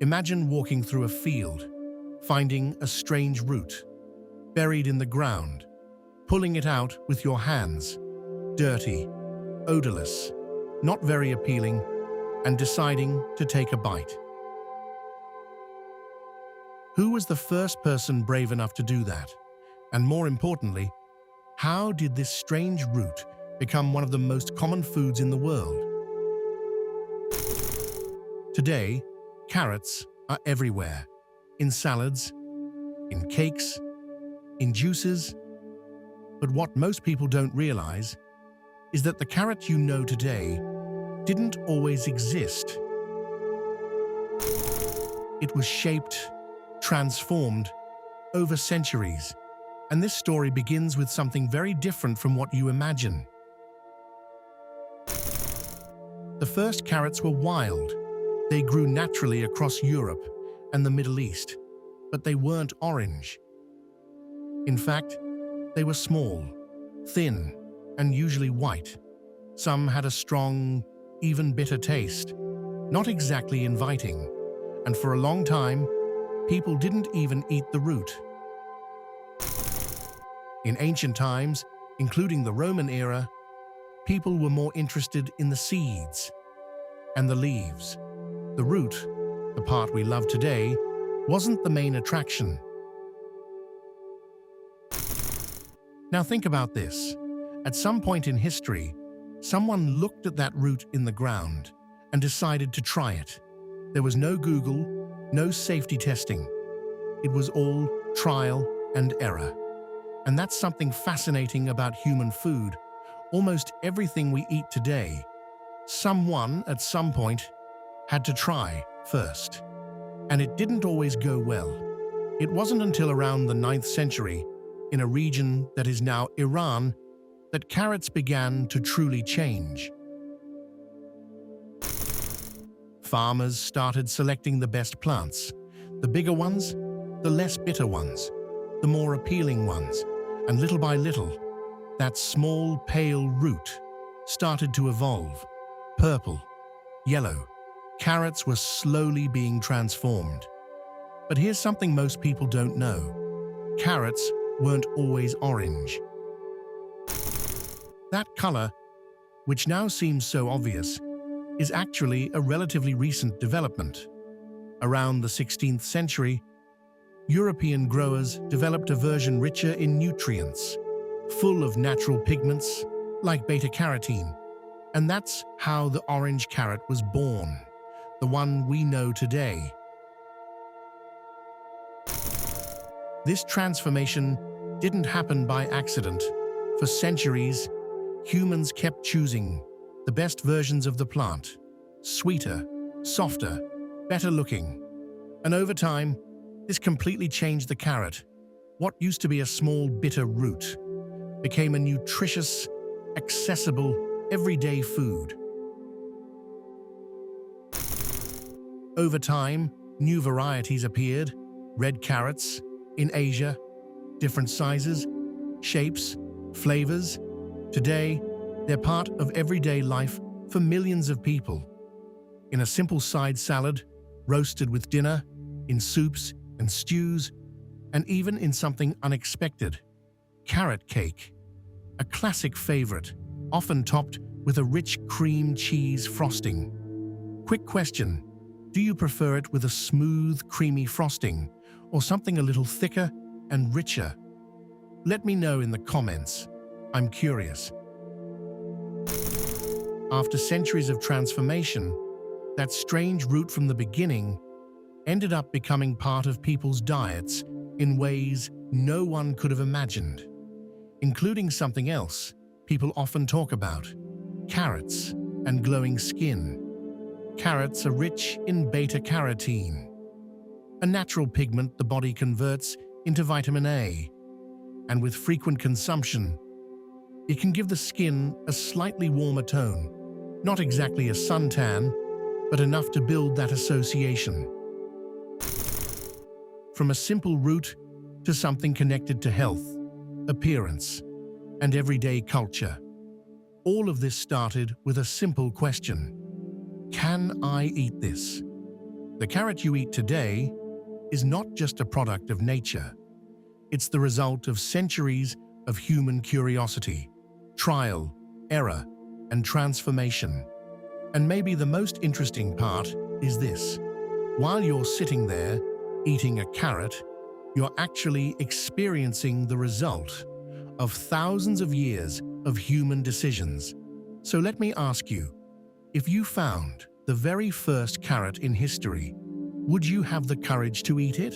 Imagine walking through a field, finding a strange root, buried in the ground, pulling it out with your hands, dirty, odorless, not very appealing, and deciding to take a bite. Who was the first person brave enough to do that? And more importantly, how did this strange root become one of the most common foods in the world? Today, carrots are everywhere, in salads, in cakes, in juices. But what most people don't realize is that the carrot you know today didn't always exist. It was shaped, transformed, over centuries. And this story begins with something very different from what you imagine. The first carrots were wild. They grew naturally across Europe and the Middle East, but they weren't orange. In fact, they were small, thin, and usually white. Some had a strong, even bitter taste, not exactly inviting, and for a long time, people didn't even eat the root. In ancient times, including the Roman era, people were more interested in the seeds and the leaves. The root, the part we love today, wasn't the main attraction. Now think about this. At some point in history, someone looked at that root in the ground and decided to try it. There was no Google, no safety testing. It was all trial and error. And that's something fascinating about human food. Almost everything we eat today, someone at some point had to try first. And it didn't always go well. It wasn't until around the 9th century, in a region that is now Iran, that carrots began to truly change. Farmers started selecting the best plants, the bigger ones, the less bitter ones, the more appealing ones, and little by little, that small, pale root started to evolve. Purple, yellow, carrots were slowly being transformed. But here's something most people don't know. Carrots weren't always orange. That color, which now seems so obvious, is actually a relatively recent development. Around the 16th century, European growers developed a version richer in nutrients, full of natural pigments like beta-carotene. And that's how the orange carrot was born, the one we know today. This transformation didn't happen by accident. For centuries, humans kept choosing the best versions of the plant, sweeter, softer, better looking. And over time, this completely changed the carrot. What used to be a small, bitter root became a nutritious, accessible, everyday food. Over time, new varieties appeared, red carrots, in Asia, different sizes, shapes, flavors. Today, they're part of everyday life for millions of people. In a simple side salad, roasted with dinner, in soups and stews, and even in something unexpected. Carrot cake, a classic favorite, often topped with a rich cream cheese frosting. Quick question, do you prefer it with a smooth, creamy frosting, or something a little thicker and richer? Let me know in the comments. I'm curious. After centuries of transformation, that strange root from the beginning ended up becoming part of people's diets in ways no one could have imagined, including something else people often talk about: carrots and glowing skin. Carrots are rich in beta-carotene, a natural pigment the body converts into vitamin A, and with frequent consumption, it can give the skin a slightly warmer tone. Not exactly a suntan, but enough to build that association. From a simple root to something connected to health, appearance, and everyday culture. All of this started with a simple question: can I eat this? The carrot you eat today is not just a product of nature. It's the result of centuries of human curiosity, trial, error, and transformation. And maybe the most interesting part is this. While you're sitting there eating a carrot, you're actually experiencing the result of thousands of years of human decisions. So let me ask you, if you found the very first carrot in history, would you have the courage to eat it?